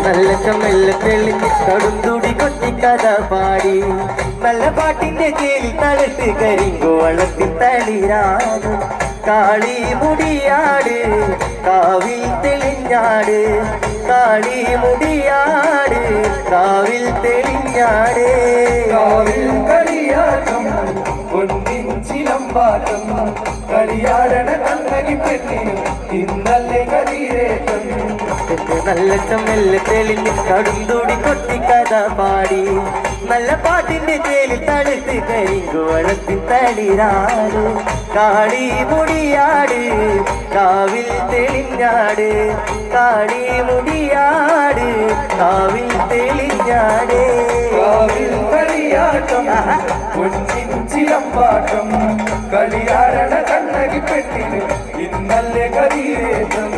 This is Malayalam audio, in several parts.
നല്ല ചമ്മല്ല തെളിഞ്ഞ് കടുന്തുടി കൊട്ടി കഥ പാടി നല്ല പാട്ടിന്റെ ചേലി തളത്ത് കരിങ്കോളത്തിൽ തളിരാട് കാളി മുടിയാട് കാവിൽ തെളിഞ്ഞാട് കാളി മുടിയാട് കാവിൽ തെളിഞ്ഞാട് കാവിൽ കളിയാട്ടം പൊന്നിൻ ചിലമ്പാട്ടം കളിയാടണ കണ്ണകി പെണ്ണിനും ഇന്നല്ലേ കളിയേറ്റം നല്ല ചമ്മല്ല തെളിഞ്ഞ് കടുന്തുടി കൊട്ടി കഥ പാടി നല്ല പാട്ടിന്റെ ചേലിൽ തടുത്ത് കരിങ്കോളത്തിൽ തളിരാട് കാളി മുടിയാട് കാവിൽ തെളിഞ്ഞാട് കാളി മുടിയാട് കാവിൽ തെളിഞ്ഞാട് കാവിൽ കളിയാട്ടം പൊന്നിൻ ചിലമ്പാട്ടം കളിയാടണ കണ്ണകി പെണ്ണിന് ഇന്നല്ലേ കളിയേറ്റം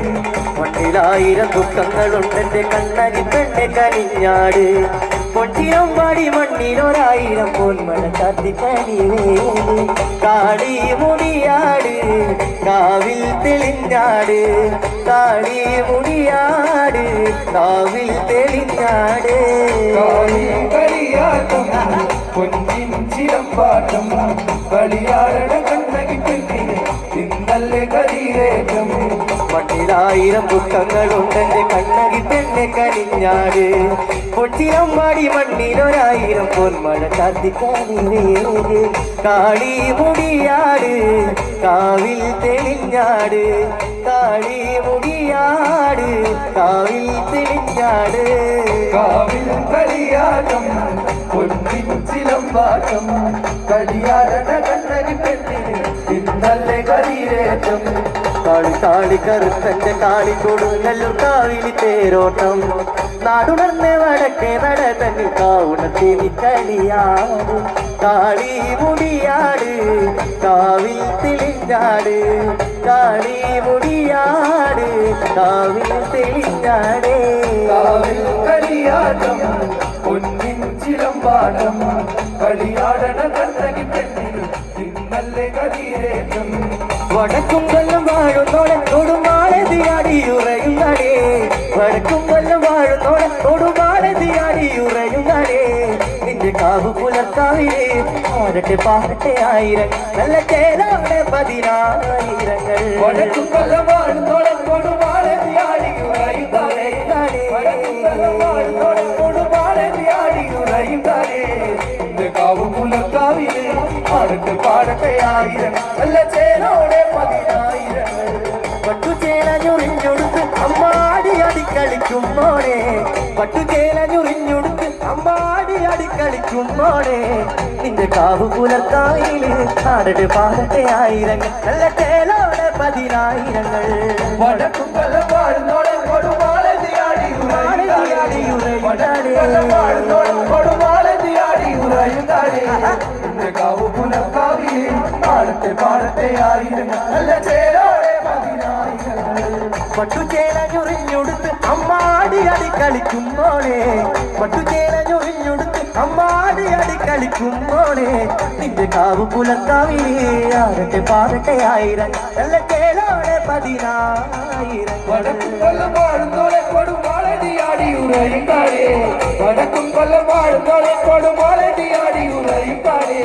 മണ്ണിലായിരം ദുഃഖങ്ങളുണ്ടെന്റെ കണ്ണകി പെണ്ണെ കനിഞ്ഞാട് പൊട്ടിയും പാടി മണ്ണിലൊരായിരം പൊന്മഴ ചാത്തി കനിവേല് കാളി മുടിയാട് കാവിൽ തെളിഞ്ഞാട് കാളി മുടിയാട് കാവിൽ തെളിഞ്ഞാട് കാവിൽ കളിയാട്ടം പൊന്നിൻ ചിലമ്പാട്ടം കളിയാടണ കണ്ണകി പെണ്ണിന് ഇന്നല്ലേ കളിയേറ്റം മണ്ണിലായിരം ദുഃഖങ്ങളുണ്ടെന്റെ കണ്ണകി പെണ്ണെ കനിഞ്ഞാട് പൊട്ടിയും പാടി മണ്ണിലൊരായിരം പൊന്മഴ ചാത്തി കനിവേല് കാളി മുടിയാട് കാവിൽ തെളിഞ്ഞാട് കാളി മുടിയാട് കാവിൽ തെളിഞ്ഞാട് കാവിൽ കളിയാട്ടം പൊന്നിൻ ചിലമ്പാട്ടം കളിയാടണ കണ്ണകി പെണ്ണിന് ഇന്നല്ലേ കളിയേറ്റം കാളി കാളി കറുത്തന്റെ കാളി കൊടുങ്ങല്ലൂർ കാവിലി തേരോട്ടം നാടുണർന്ന് വടക്കേ നട തന്നിൽ കാവുണത്തേവി കളിയാട് കാളി മുടിയാട് കാവിൽ തെളിഞ്ഞാട് കാളി മുടിയാട് കാവിൽ തെളിഞ്ഞാട് കാവിൽ കളിയാട്ടം പൊന്നിൻ ചിലമ്പാട്ടം കളിയാടണ കണ്ണകി പെണ്ണിന് ഇന്നല്ലേ കളിയേറ്റം വടക്കും കൊല്ലം വാഴുന്നോടെ കൊടുമാളതിയാടിയുറയുന്നടേ വടക്കും കൊല്ലം വാഴുന്നോടെ കൊടുമാളതിയാടിയുറയുന്നടേ നിന്റെ കാവ് പുലർത്താവിലേ ആരട്ടെ പാടട്ടെ ആയിരം നല്ല ചേരാടെ പതിനായിരങ്ങൾ വടക്കും കൊല്ലം വാഴുന്നോടെ കൊടുമാളതിയാടിയുറയുന്നടേ വടക്കും കൊല്ലം വാഴുന്നോടെ കൊടുമാളതിയാടിയുറയുന്നടേ നിന്റെ കാവ് പുലർത്താവിലേ ആരട്ടെ പാടട്ടെ ആയിരം നല്ല ചേരോടെ പതിനായിരങ്ങൾ പട്ടുചേല ഞുറിഞ്ഞൊടുത്ത് അമ്മാടി അടിക്കളിക്കുമ്പോഴേ പട്ടുചേല ഞുറിഞ്ഞൊടുത്ത് അമ്മാടി അടിക്കളിക്കുമ്പോഴേ നിന്റെ കാവ് പുലർത്തായില് ആടട്ടെ പാടട്ടെ ആയിരങ്ങൾ നല്ല ചേലോടെ പതിനായിരങ്ങൾ വടക്കും കൊല്ലം വാഴുന്നോടെ കൊടുമാളതിയാടിയുറയുന്നടേ കാവ് പുലർത്താവിലേ പാടട്ടെ പാടട്ടെ ആയിരങ്ങൾ നല്ല ചേരോടെ പതിനായിരങ്ങൾ പട്ടുചേല ഞുറിഞ്ഞൊടുത്ത് അമ്മാടി അടിക്കളിക്കുമ്പോഴേ പട്ടുചേല ഞുറിഞ്ഞൊടുത്ത് അമ്മാടി അടിക്കളിക്കുമ്പോഴേ നിന്റെ കാവ് പുലർത്താവിലേ ആരട്ടെ പാടട്ടെ ആയിരം നല്ല ചേലോടെ പതിനായിരം വടക്കും കൊല്ലം വാഴുന്നോടെ കൊടുമാളതിയാടിയുറയുന്നടേ വടക്കും കൊല്ലം വാഴുന്നോടെ കൊടുമാളതിയാടിയുറയുന്നടേ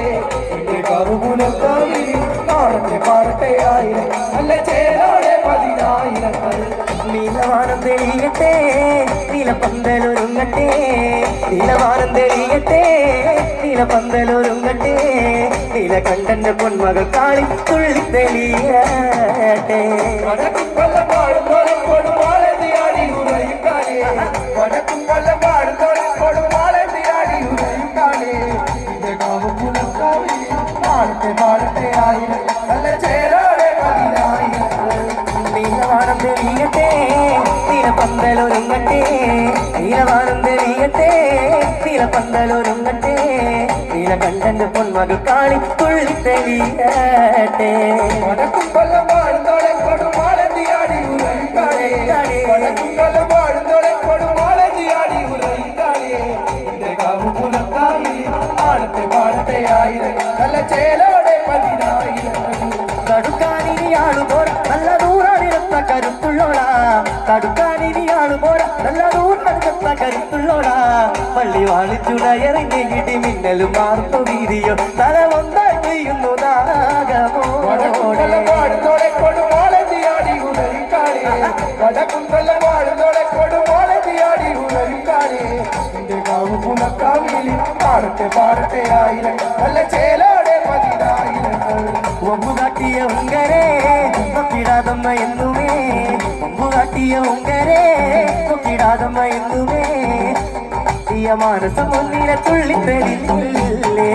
നിന്റെ കാവ് പുലർത്താവിലേ പാടട്ടെ പാടട്ടെ ആയിരം നല്ല ചേരോടെ പതിനായിരങ്ങൾ നീലവാനം തെളിയട്ടെ നീലപ്പന്തലൊരുങ്ങട്ടെ നീലവാനം തെളിയട്ടെ നീലപ്പന്തലൊരുങ്ങട്ടെ നീലകണ്ഠന്റെ പൊന്മകൾ കാളി തുള്ളി തെളിയട്ടെ വടക്കും കൊല്ലം വാഴുന്നോടെ കൊടുമാളതിയാടിയുറയുന്നടേ വടക്കും കൊല്ലം വാഴുന്നോടെ കൊടുമാളതിയാടിയുറയുന്നടേ നിന്റെ കാവ് പുലർത്താവിലേ പാടട്ടെ പാടട്ടെ ആയിരം നല്ല ചേരോടെ പതിനായിരങ്ങൾ നീലവാനം തെളിയട്ടെ നീലപ്പന്തലൊരുങ്ങട്ടെ നീലവാനം തെളിയട്ടെ നീലപ്പന്തലൊരുങ്ങട്ടെ നീലകണ്ഠന്റെ പൊന്മകൾ കാളി തുള്ളി തെളിയട്ടെ വടക്കും കൊല്ലം വാഴുന്നോടെ കൊടുമാളതിയാടിയുറയുന്നടേ വടക്കും കൊല്ലം വാഴുന്നോടെ കൊടുമാളതിയാടിയുറയുന്നടേ നിന്റെ കാവ് പുലർത്താവിലേ പാടട്ടെ പാടട്ടെ ആയിരം നല്ല ചേലോടെ പതിനായിരങ്ങൾ തടുക്കാനിനിയാളുപോര നല്ല ദൂരണിരുത്ത കരുത്തുള്ളോളാ തടുക്കാനിനിയാളുപോര നല്ല ദൂരണിരുത്ത കറുത്ത കരുത്തുള്ളോടാ പള്ളി വാളിച്ചുടയറിഞ്ഞ് ഇടി മിന്നലും മാറുന്നു വീതിയോ തല ഒന്നായി ചെയ്യുന്നു വടക്കുംകൊല്ലം പാടുന്നോളെ കൊടുമോളെത്തിയാടി ഉണരിക്കാളേ വടക്കുംകൊല്ലം പാടുന്നോളെ കൊടുമോളെത്തിയാടി ഉണരിക്കാളേ നിന്റെ കാവ് പുനക്കാവിലി പാടട്ടെ പാടട്ടെ ആയിരം നല്ല ചേലോടെ 10,000 ഒമ്പു കാട്ടിയ ഉങ്കരേ നോക്കിടാതമ്മ എന്നുമേ ഒമ്പു കാട്ടിയ ഉങ്കരേ നോക്കിടാതമ്മ എന്നുമേ തീയ മനസ്സ് മുന്നിലെ തുള്ളിത്തെളില്ലേ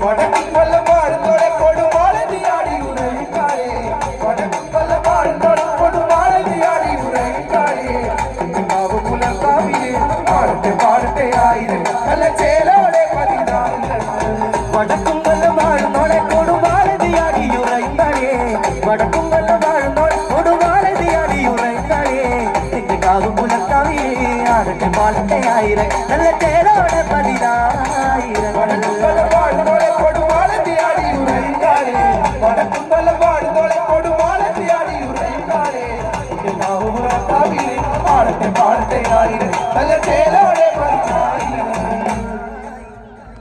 വടക്കുംകൊല്ലം പാടുന്നോളെ കൊടുമോളെത്തിയാടി ഉണരിക്കാളേ വടക്കുംകൊല്ലം പാടുന്നോളെ കൊടുമോളെത്തിയാടി ഉണരിക്കാളേ നിന്റെ കാവ് പുനക്കാവിലി പാടട്ടെ പാടട്ടെ ആയിരം നല്ല ചേലോടെ 10,000 വടക്കും കൊല്ലം വാഴുന്നോളെ കൊടുവാളതിയാടിയുറൈந்தாളേ വടക്കും കൊല്ലം വാഴുന്നോളെ കൊടുവാളതിയാടിയുറൈந்தாളേ നിന്റെ കാവും പുലർക്കാവിലേ ആടട്ടെ പാടട്ടെ ആയിരം നല്ല ചേരോടെ 10,000 വടക്കുംകൊല്ലം പാടുന്നോളെ കൊടുമോളെത്തിയാടി ഉണരിക്കാളേ വടക്കുംകൊല്ലം പാടുന്നോളെ കൊടുമോളെത്തിയാടി ഉണരിക്കാളേ നിന്റെ കാവ് പുനക്കാവിലി പാടട്ടെ പാടട്ടെ ആയിരം നല്ല